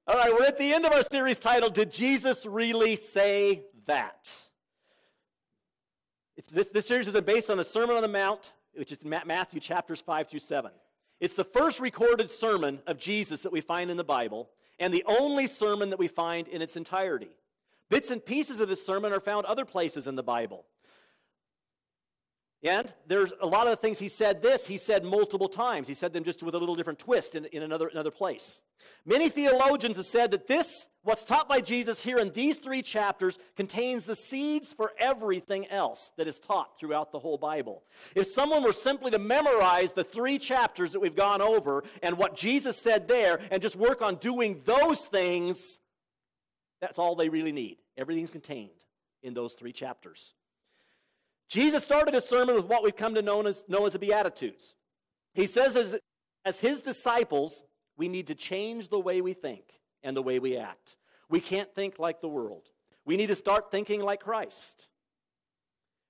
All right, we're at the end of our series titled, Did Jesus Really Say That? This series is based on the Sermon on the Mount, which is Matthew chapters 5 through 7. It's the first recorded sermon of Jesus that we find in the Bible, and the only sermon that we find in its entirety. Bits and pieces of this sermon are found other places in the Bible. And there's a lot of the things he said multiple times. He said them just with a little different twist in another place. Many theologians have said that what's taught by Jesus here in these 3 chapters, contains the seeds for everything else that is taught throughout the whole Bible. If someone were simply to memorize the 3 chapters that we've gone over and what Jesus said there and just work on doing those things, that's all they really need. Everything's contained in those 3 chapters. Jesus started his sermon with what we've come to know as the Beatitudes. He says as his disciples, we need to change the way we think and the way we act. We can't think like the world. We need to start thinking like Christ.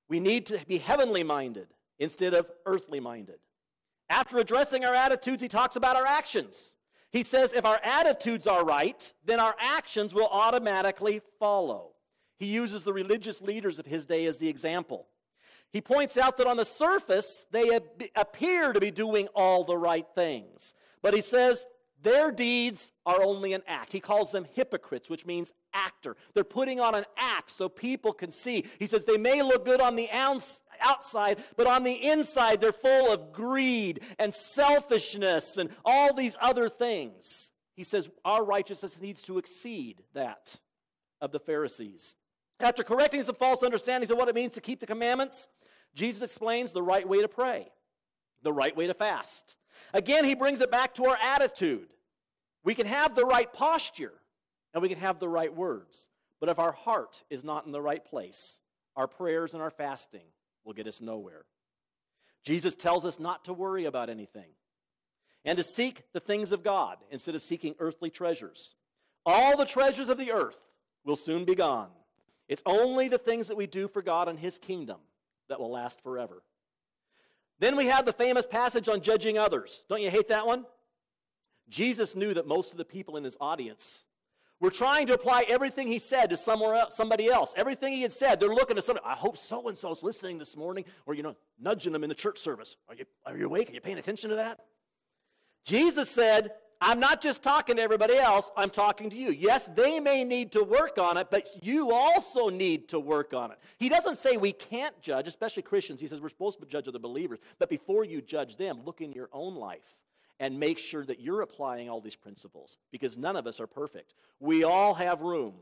We need to be heavenly minded instead of earthly minded. After addressing our attitudes, he talks about our actions. He says if our attitudes are right, then our actions will automatically follow. He uses the religious leaders of his day as the example. He points out that on the surface, they appear to be doing all the right things. But he says their deeds are only an act. He calls them hypocrites, which means actor. They're putting on an act so people can see. He says they may look good on the outside, but on the inside, they're full of greed and selfishness and all these other things. He says our righteousness needs to exceed that of the Pharisees. After correcting some false understandings of what it means to keep the commandments, Jesus explains the right way to pray, the right way to fast. Again, he brings it back to our attitude. We can have the right posture, and we can have the right words. But if our heart is not in the right place, our prayers and our fasting will get us nowhere. Jesus tells us not to worry about anything and to seek the things of God instead of seeking earthly treasures. All the treasures of the earth will soon be gone. It's only the things that we do for God and his kingdom that will last forever. Then we have the famous passage on judging others. Don't you hate that one? Jesus knew that most of the people in his audience were trying to apply everything he said to somebody else. Everything he had said, they're looking at somebody. I hope so-and-so's listening this morning, or, nudging them in the church service. Are you awake? Are you paying attention to that? Jesus said, I'm not just talking to everybody else, I'm talking to you. Yes, they may need to work on it, but you also need to work on it. He doesn't say we can't judge, especially Christians. He says we're supposed to judge other believers. But before you judge them, look in your own life and make sure that you're applying all these principles, because none of us are perfect. We all have room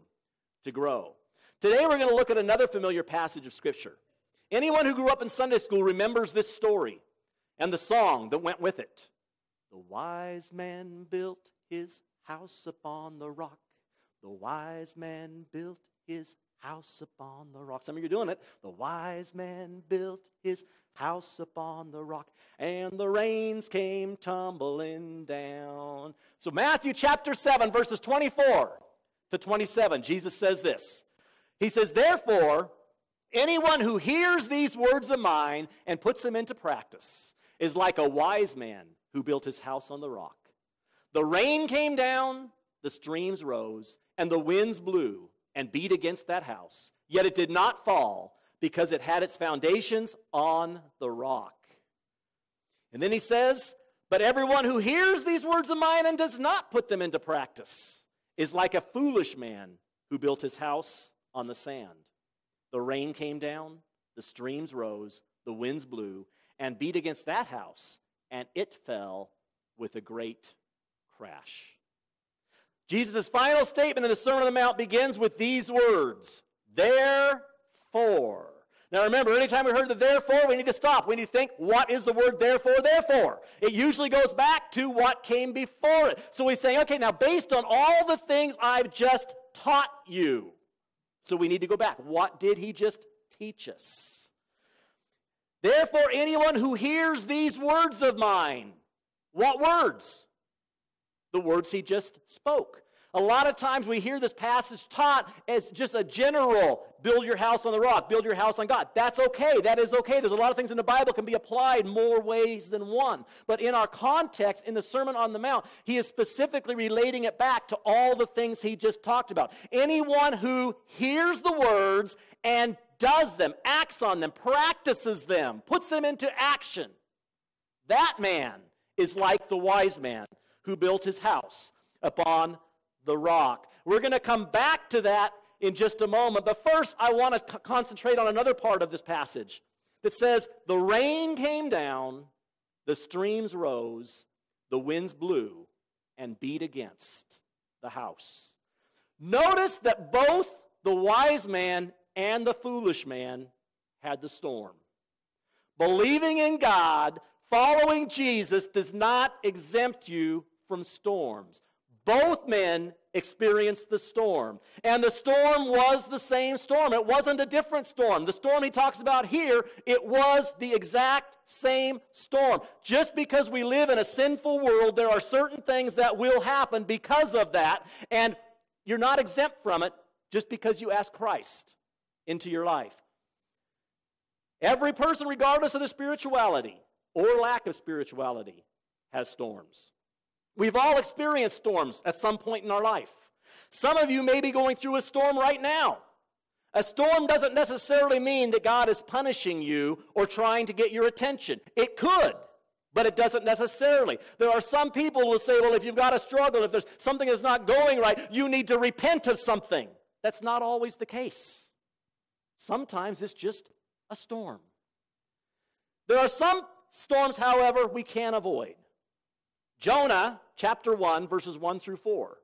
to grow. Today we're going to look at another familiar passage of Scripture. Anyone who grew up in Sunday school remembers this story and the song that went with it. The wise man built his house upon the rock. The wise man built his house upon the rock. Some of you are doing it. The wise man built his house upon the rock, and the rains came tumbling down. So Matthew chapter 7, verses 24 to 27, Jesus says this. He says, therefore, anyone who hears these words of mine and puts them into practice is like a wise man who built his house on the rock. The rain came down, the streams rose, and the winds blew and beat against that house. Yet it did not fall, because it had its foundations on the rock. And then he says, but everyone who hears these words of mine and does not put them into practice is like a foolish man who built his house on the sand. The rain came down, the streams rose, the winds blew, and beat against that house, and it fell with a great crash. Jesus' final statement in the Sermon on the Mount begins with these words, therefore. Now remember, anytime we heard the therefore, we need to stop. We need to think, what is the word therefore? It usually goes back to what came before it. So we say, okay, now based on all the things I've just taught you, so we need to go back. What did he just teach us? Therefore, anyone who hears these words of mine, what words? The words he just spoke. A lot of times we hear this passage taught as just a general build your house on the rock, build your house on God. That's okay. That is okay. There's a lot of things in the Bible can be applied more ways than one. But in our context, in the Sermon on the Mount, he is specifically relating it back to all the things he just talked about. Anyone who hears the words and does them, acts on them, practices them, puts them into action, that man is like the wise man who built his house upon the rock. We're going to come back to that in just a moment. But first, I want to concentrate on another part of this passage that says, the rain came down, the streams rose, the winds blew, and beat against the house. Notice that both the wise man and the foolish man had the storm. Believing in God, following Jesus does not exempt you from storms. Both men experienced the storm. And the storm was the same storm. It wasn't a different storm. The storm he talks about here, it was the exact same storm. Just because we live in a sinful world, there are certain things that will happen because of that. And you're not exempt from it just because you ask Christ into your life. Every person, regardless of their spirituality or lack of spirituality, has storms. We've all experienced storms at some point in our life. Some of you may be going through a storm right now. A storm doesn't necessarily mean that God is punishing you or trying to get your attention. It could, but it doesn't necessarily. There are some people who will say, well, if you've got a struggle, if there's something that's not going right, you need to repent of something. That's not always the case. Sometimes it's just a storm. There are some storms, however, we can avoid. Jonah, chapter 1, verses 1 through 4,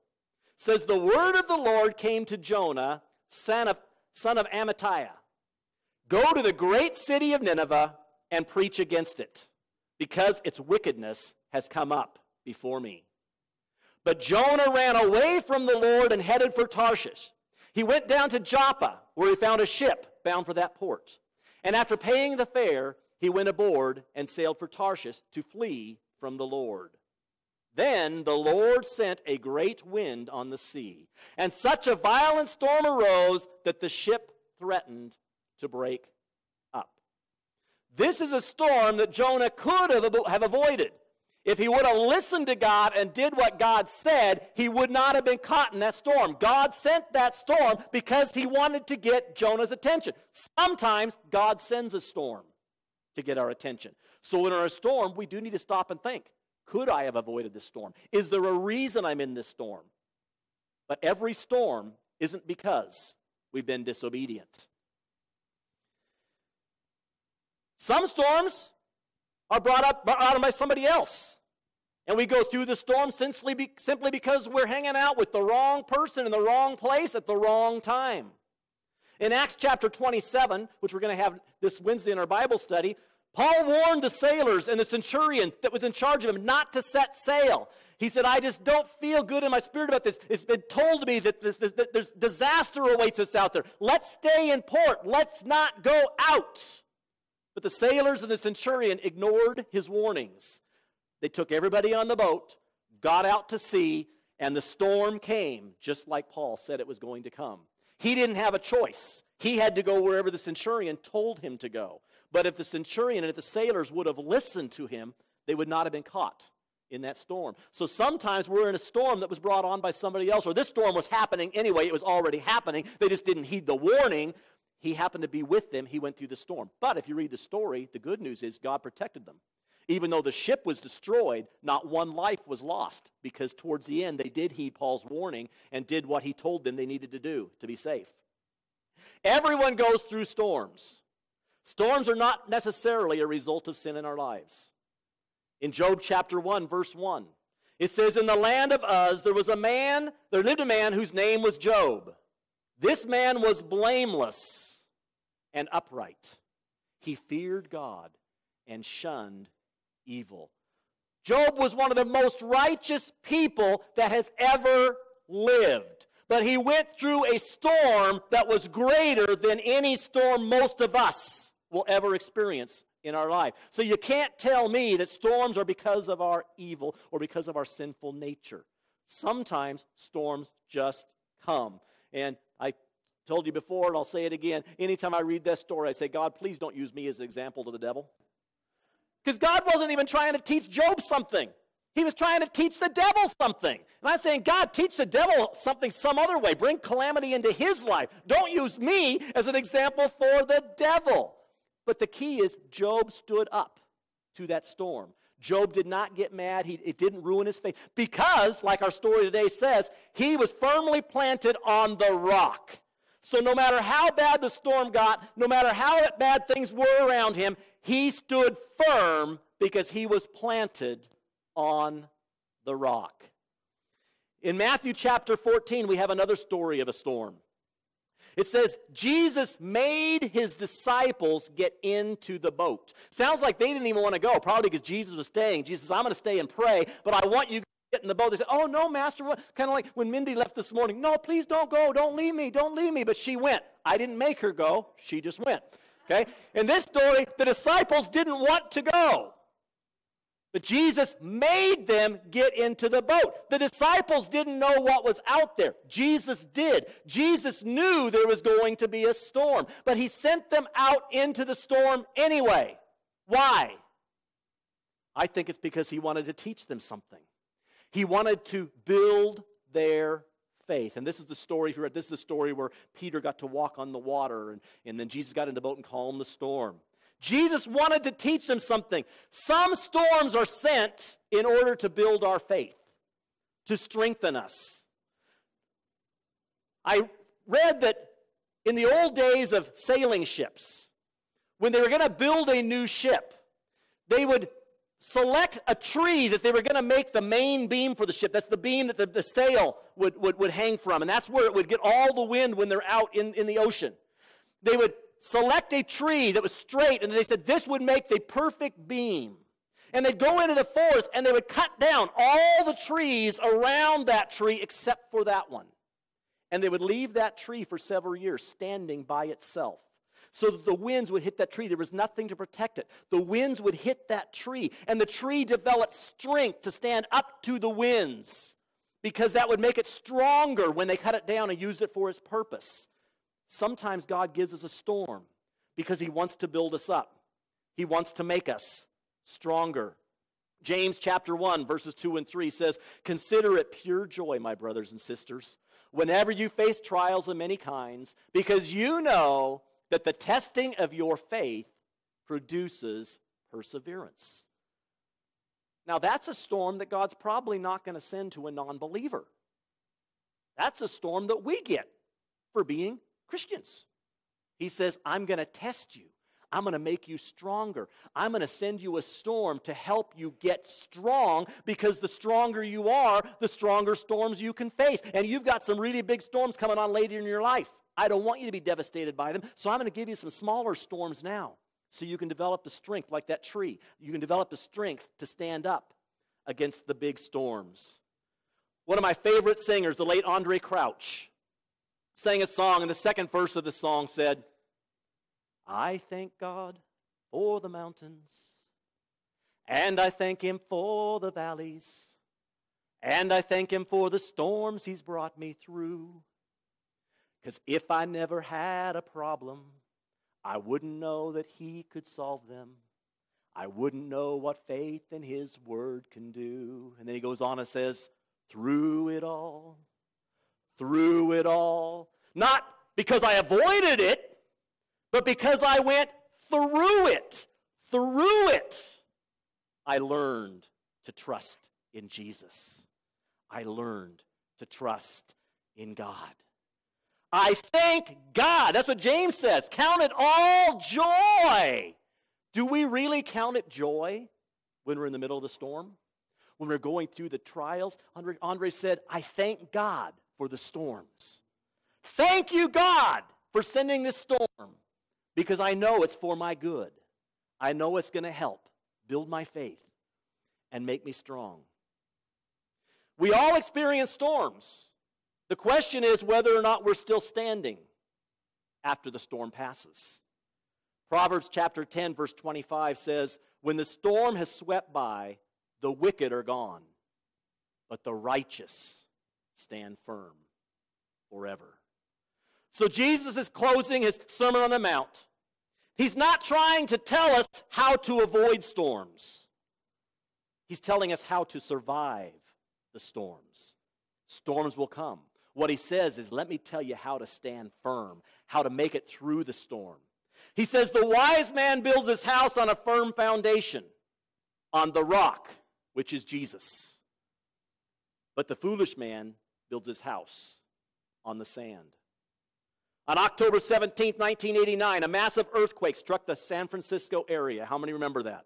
says, the word of the Lord came to Jonah, son of Amittai. Go to the great city of Nineveh and preach against it, because its wickedness has come up before me. But Jonah ran away from the Lord and headed for Tarshish. He went down to Joppa, where he found a ship bound for that port. And after paying the fare, he went aboard and sailed for Tarshish to flee from the Lord. Then the Lord sent a great wind on the sea, and such a violent storm arose that the ship threatened to break up. This is a storm that Jonah could have avoided. If he would have listened to God and did what God said, he would not have been caught in that storm. God sent that storm because he wanted to get Jonah's attention. Sometimes God sends a storm to get our attention. So in our storm, we do need to stop and think, could I have avoided this storm? Is there a reason I'm in this storm? But every storm isn't because we've been disobedient. Some storms are brought on by somebody else. And we go through the storm simply because we're hanging out with the wrong person in the wrong place at the wrong time. In Acts chapter 27, which we're going to have this Wednesday in our Bible study, Paul warned the sailors and the centurion that was in charge of him not to set sail. He said, I just don't feel good in my spirit about this. It's been told to me that there's disaster awaits us out there. Let's stay in port. Let's not go out. But the sailors and the centurion ignored his warnings. They took everybody on the boat, got out to sea, and the storm came just like Paul said it was going to come. He didn't have a choice. He had to go wherever the centurion told him to go. But if the centurion and if the sailors would have listened to him, they would not have been caught in that storm. So sometimes we're in a storm that was brought on by somebody else, or this storm was happening anyway. It was already happening. They just didn't heed the warning. He happened to be with them. He went through the storm. But if you read the story, the good news is God protected them. Even though the ship was destroyed, not one life was lost, because towards the end they did heed Paul's warning and did what he told them they needed to do to be safe. Everyone goes through storms. Storms are not necessarily a result of sin in our lives. In Job chapter 1, verse 1, it says, in the land of Uz there lived a man whose name was Job. This man was blameless and upright. He feared God and shunned evil. Job was one of the most righteous people that has ever lived. But he went through a storm that was greater than any storm most of us will ever experience in our life. So you can't tell me that storms are because of our evil or because of our sinful nature. Sometimes storms just come. And I Told you before, and I'll say it again. Anytime I read this story, I say, God, please don't use me as an example to the devil. Because God wasn't even trying to teach Job something. He was trying to teach the devil something. And I'm saying, God, teach the devil something some other way. Bring calamity into his life. Don't use me as an example for the devil. But the key is Job stood up to that storm. Job did not get mad. It didn't ruin his faith. Because, like our story today says, he was firmly planted on the rock. So no matter how bad the storm got, no matter how bad things were around him, he stood firm because he was planted on the rock. In Matthew chapter 14, we have another story of a storm. It says, Jesus made his disciples get into the boat. Sounds like they didn't even want to go, probably because Jesus was staying. Jesus says, I'm going to stay and pray, but I want you to get in the boat. They said, oh, no, Master. Kind of like when Mindy left this morning. No, please don't go. Don't leave me. Don't leave me. But she went. I didn't make her go. She just went. Okay? In this story, the disciples didn't want to go. But Jesus made them get into the boat. The disciples didn't know what was out there. Jesus did. Jesus knew there was going to be a storm. But he sent them out into the storm anyway. Why? I think it's because he wanted to teach them something. He wanted to build their faith. And this is the story, this is the story where Peter got to walk on the water, and then Jesus got in the boat and calmed the storm. Jesus wanted to teach them something. Some storms are sent in order to build our faith, to strengthen us. I read that in the old days of sailing ships, when they were going to build a new ship, they would select a tree that they were going to make the main beam for the ship. That's the beam that the sail would hang from, and that's where it would get all the wind when they're out in the ocean. They would select a tree that was straight, and they said this would make the perfect beam. And they'd go into the forest, and they would cut down all the trees around that tree except for that one. And they would leave that tree for several years standing by itself so that the winds would hit that tree. There was nothing to protect it. The winds would hit that tree, and the tree developed strength to stand up to the winds because that would make it stronger when they cut it down and used it for its purpose. Sometimes God gives us a storm because he wants to build us up. He wants to make us stronger. James chapter 1, verses 2 and 3 says, consider it pure joy, my brothers and sisters, whenever you face trials of many kinds, because you know that the testing of your faith produces perseverance. Now, that's a storm that God's probably not going to send to a non-believer. That's a storm that we get for being Christians. He says, I'm going to test you. I'm going to make you stronger. I'm going to send you a storm to help you get strong, because the stronger you are, the stronger storms you can face. And you've got some really big storms coming on later in your life. I don't want you to be devastated by them, so I'm going to give you some smaller storms now so you can develop the strength like that tree. You can develop the strength to stand up against the big storms. One of my favorite singers, the late Andre Crouch, sang a song, and the second verse of the song said, I thank God for the mountains, and I thank him for the valleys, and I thank him for the storms he's brought me through. Because if I never had a problem, I wouldn't know that he could solve them. I wouldn't know what faith in his word can do. And then he goes on and says, through it all, not because I avoided it, but because I went through it, I learned to trust in Jesus. I learned to trust in God. I thank God. That's what James says. Count it all joy. Do we really count it joy when we're in the middle of the storm? When we're going through the trials? Andre said, I thank God for the storms. Thank you, God, for sending this storm, because I know it's for my good. I know it's going to help build my faith and make me strong. We all experience storms. The question is whether or not we're still standing after the storm passes. Proverbs chapter 10, verse 25 says, when the storm has swept by, the wicked are gone, but the righteous stand firm forever. So Jesus is closing his Sermon on the Mount. He's not trying to tell us how to avoid storms. He's telling us how to survive the storms. Storms will come. What he says is, let me tell you how to stand firm, how to make it through the storm. He says, the wise man builds his house on a firm foundation, on the rock, which is Jesus. But the foolish man builds his house on the sand. On October 17, 1989, a massive earthquake struck the San Francisco area. How many remember that?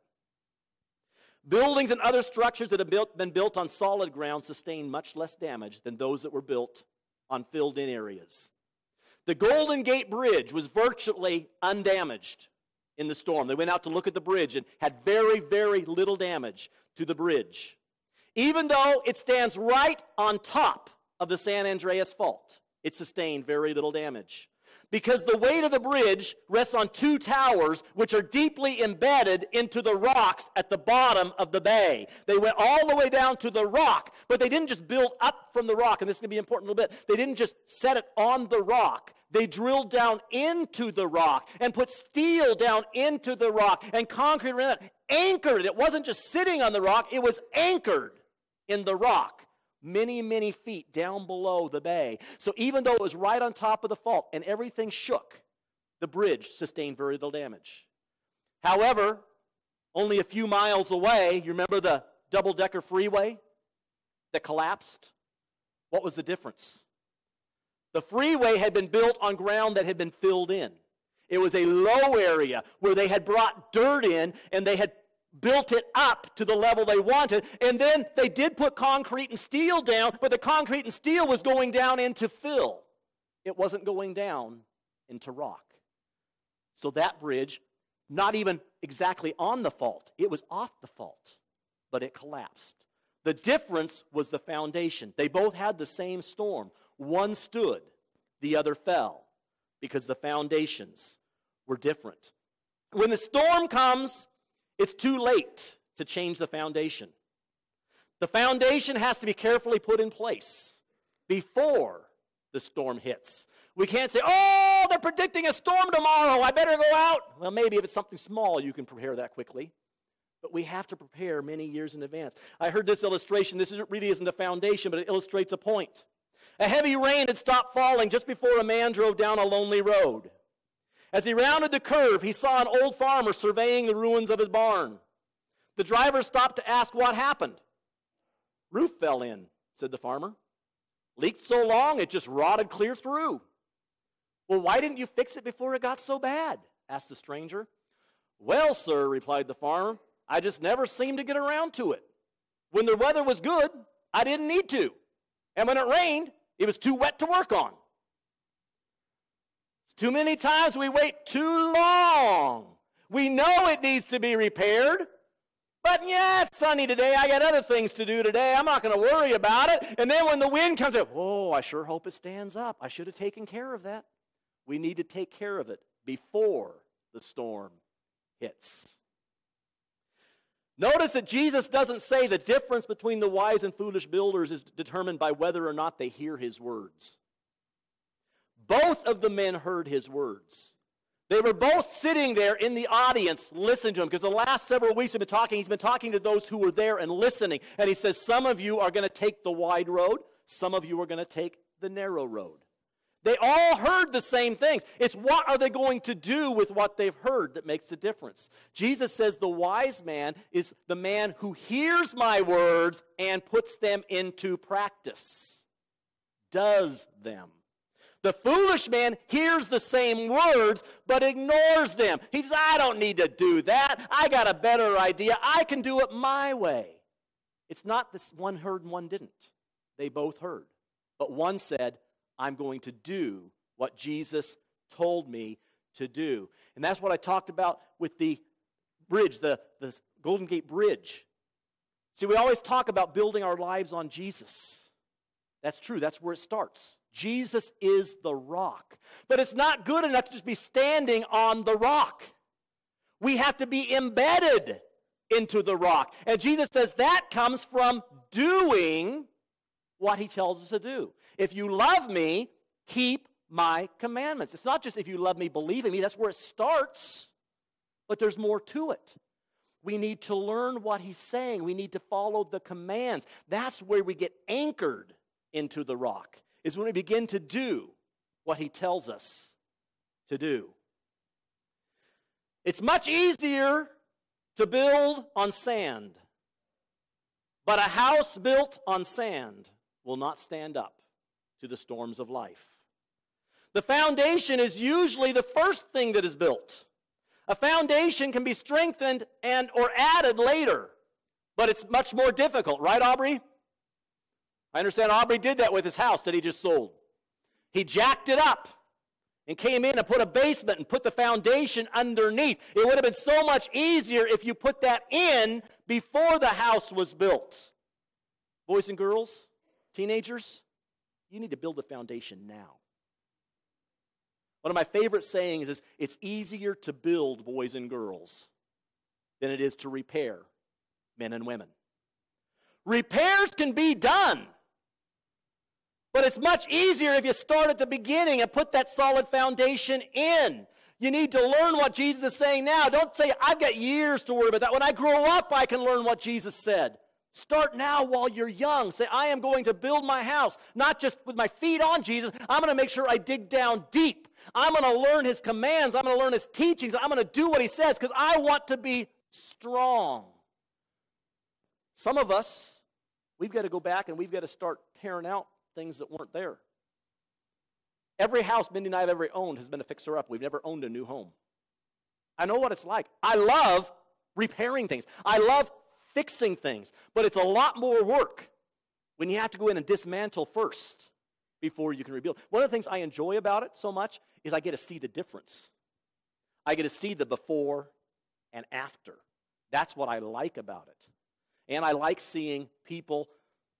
Buildings and other structures that have been built on solid ground sustained much less damage than those that were built on filled-in areas. The Golden Gate Bridge was virtually undamaged in the storm. They went out to look at the bridge and had very, very little damage to the bridge, even though it stands right on top of the San Andreas Fault. It sustained very little damage, because the weight of the bridge rests on two towers which are deeply embedded into the rocks at the bottom of the bay. They went all the way down to the rock, but they didn't just build up from the rock, and this is going to be important a little bit. They didn't just set it on the rock. They drilled down into the rock and put steel down into the rock and concrete around it, anchored it. It wasn't just sitting on the rock, it was anchored in the rock. Many, many feet down below the bay. So even though it was right on top of the fault and everything shook, the bridge sustained very little damage. However, only a few miles away, you remember the double-decker freeway that collapsed? What was the difference? The freeway had been built on ground that had been filled in. It was a low area where they had brought dirt in and they had built it up to the level they wanted, and then they did put concrete and steel down, but the concrete and steel was going down into fill. It wasn't going down into rock. So that bridge, not even exactly on the fault, it was off the fault, but it collapsed. The difference was the foundation. They both had the same storm. One stood, the other fell, because the foundations were different. When the storm comes, it's too late to change the foundation. The foundation has to be carefully put in place before the storm hits. We can't say, oh, they're predicting a storm tomorrow, I better go out. Well, maybe if it's something small, you can prepare that quickly. But we have to prepare many years in advance. I heard this illustration. This really isn't a foundation, but it illustrates a point. A heavy rain had stopped falling just before a man drove down a lonely road. As he rounded the curve, he saw an old farmer surveying the ruins of his barn. The driver stopped to ask what happened. Roof fell in, said the farmer. Leaked so long, it just rotted clear through. Well, why didn't you fix it before it got so bad? Asked the stranger. Well, sir, replied the farmer, I just never seemed to get around to it. When the weather was good, I didn't need to. And when it rained, it was too wet to work on. Too many times we wait too long. We know it needs to be repaired, but yeah, it's sunny today. I got other things to do today. I'm not going to worry about it. And then when the wind comes up, oh, I sure hope it stands up. I should have taken care of that. We need to take care of it before the storm hits. Notice that Jesus doesn't say the difference between the wise and foolish builders is determined by whether or not they hear his words. Both of the men heard his words. They were both sitting there in the audience listening to him, because the last several weeks he's been talking to those who were there and listening. And he says, some of you are going to take the wide road, some of you are going to take the narrow road. They all heard the same things. It's what are they going to do with what they've heard that makes the difference. Jesus says the wise man is the man who hears my words and puts them into practice, does them. The foolish man hears the same words, but ignores them. He says, I don't need to do that. I got a better idea. I can do it my way. It's not this one heard and one didn't. They both heard. But one said, I'm going to do what Jesus told me to do. And that's what I talked about with the bridge, the Golden Gate Bridge. See, we always talk about building our lives on Jesus. That's true. That's where it starts. Jesus is the rock. But it's not good enough to just be standing on the rock. We have to be embedded into the rock. And Jesus says that comes from doing what he tells us to do. If you love me, keep my commandments. It's not just if you love me, believe in me. That's where it starts. But there's more to it. We need to learn what he's saying. We need to follow the commands. That's where we get anchored into the rock, is when we begin to do what he tells us to do. It's much easier to build on sand, but a house built on sand will not stand up to the storms of life. The foundation is usually the first thing that is built. A foundation can be strengthened and or added later, but it's much more difficult, right, Aubrey? I understand Aubrey did that with his house that he just sold. He jacked it up and came in and put a basement and put the foundation underneath. It would have been so much easier if you put that in before the house was built. Boys and girls, teenagers, you need to build the foundation now. One of my favorite sayings is, it's easier to build, boys and girls, than it is to repair, men and women. Repairs can be done, but it's much easier if you start at the beginning and put that solid foundation in. You need to learn what Jesus is saying now. Don't say, I've got years to worry about that. When I grow up, I can learn what Jesus said. Start now while you're young. Say, I am going to build my house, not just with my feet on Jesus. I'm going to make sure I dig down deep. I'm going to learn his commands. I'm going to learn his teachings. I'm going to do what he says because I want to be strong. Some of us, we've got to go back and we've got to start tearing out things that weren't there. Every house Mindy and I have ever owned has been a fixer-up. We've never owned a new home. I know what it's like. I love repairing things. I love fixing things. But it's a lot more work when you have to go in and dismantle first before you can rebuild. One of the things I enjoy about it so much is I get to see the difference. I get to see the before and after. That's what I like about it. And I like seeing people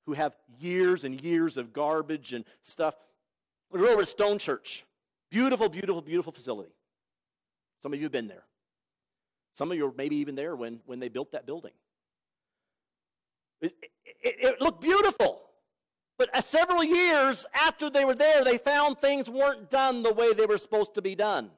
who have years and years of garbage and stuff. We're over at Stone Church. Beautiful, beautiful, beautiful facility. Some of you have been there. Some of you were maybe even there when they built that building. It looked beautiful. But several years after they were there, they found things weren't done the way they were supposed to be done.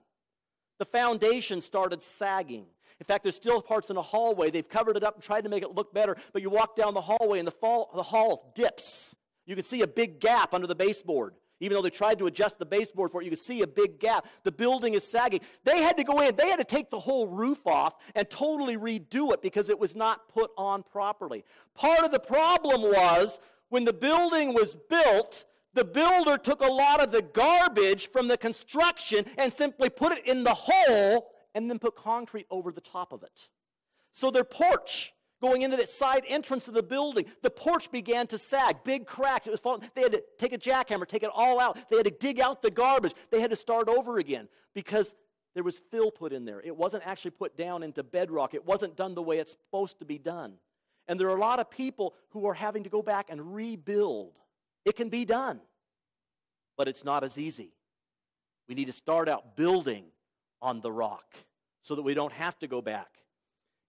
The foundation started sagging. In fact, there's still parts in the hallway. They've covered it up and tried to make it look better, but you walk down the hallway and the hall dips. You can see a big gap under the baseboard. Even though they tried to adjust the baseboard for it, you can see a big gap. The building is sagging. They had to go in. They had to take the whole roof off and totally redo it because it was not put on properly. Part of the problem was when the building was built, the builder took a lot of the garbage from the construction and simply put it in the hole and then put concrete over the top of it. So their porch, going into that side entrance of the building, the porch began to sag, big cracks. It was falling. They had to take a jackhammer, take it all out. They had to dig out the garbage. They had to start over again because there was fill put in there. It wasn't actually put down into bedrock. It wasn't done the way it's supposed to be done. And there are a lot of people who are having to go back and rebuild. It can be done, but it's not as easy. We need to start out building on the rock so that we don't have to go back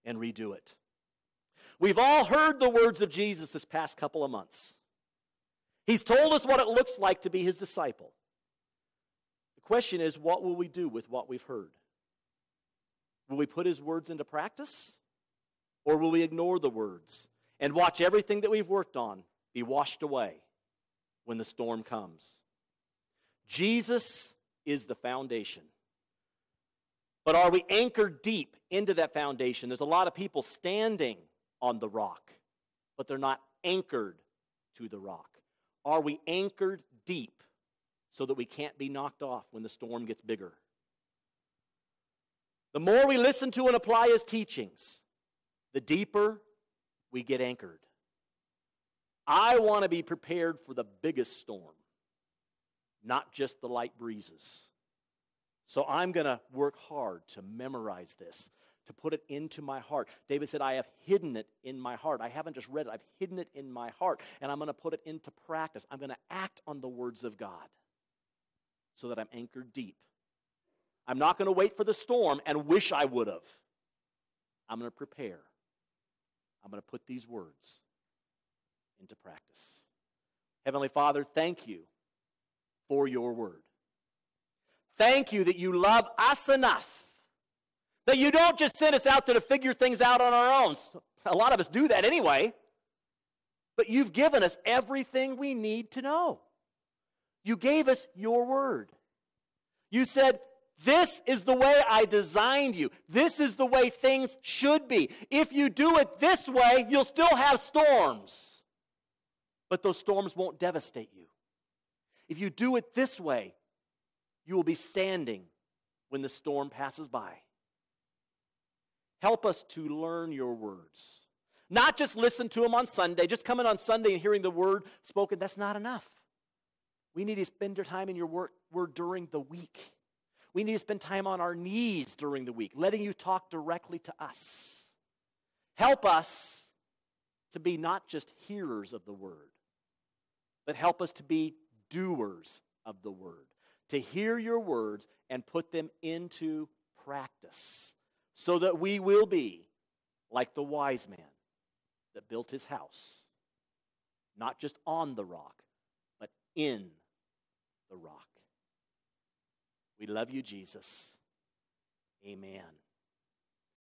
and redo it. We've all heard the words of Jesus this past couple of months. He's told us what it looks like to be his disciple. The question is, what will we do with what we've heard? Will we put his words into practice? Or will we ignore the words and watch everything that we've worked on be washed away when the storm comes? Jesus is the foundation. But are we anchored deep into that foundation? There's a lot of people standing on the rock, but they're not anchored to the rock. Are we anchored deep so that we can't be knocked off when the storm gets bigger? The more we listen to and apply his teachings, the deeper we get anchored. I want to be prepared for the biggest storm, not just the light breezes. So I'm going to work hard to memorize this, to put it into my heart. David said, I have hidden it in my heart. I haven't just read it. I've hidden it in my heart, and I'm going to put it into practice. I'm going to act on the words of God so that I'm anchored deep. I'm not going to wait for the storm and wish I would have. I'm going to prepare. I'm going to put these words into practice. Heavenly Father, thank you for your word. Thank you that you love us enough, that you don't just send us out there to figure things out on our own. A lot of us do that anyway. But you've given us everything we need to know. You gave us your word. You said, this is the way I designed you. This is the way things should be. If you do it this way, you'll still have storms. But those storms won't devastate you. If you do it this way, you will be standing when the storm passes by. Help us to learn your words. Not just listen to them on Sunday. Just coming on Sunday and hearing the word spoken, that's not enough. We need to spend our time in your word during the week. We need to spend time on our knees during the week, letting you talk directly to us. Help us to be not just hearers of the word, but help us to be doers of the word, to hear your words and put them into practice so that we will be like the wise man that built his house, not just on the rock, but in the rock. We love you, Jesus. Amen.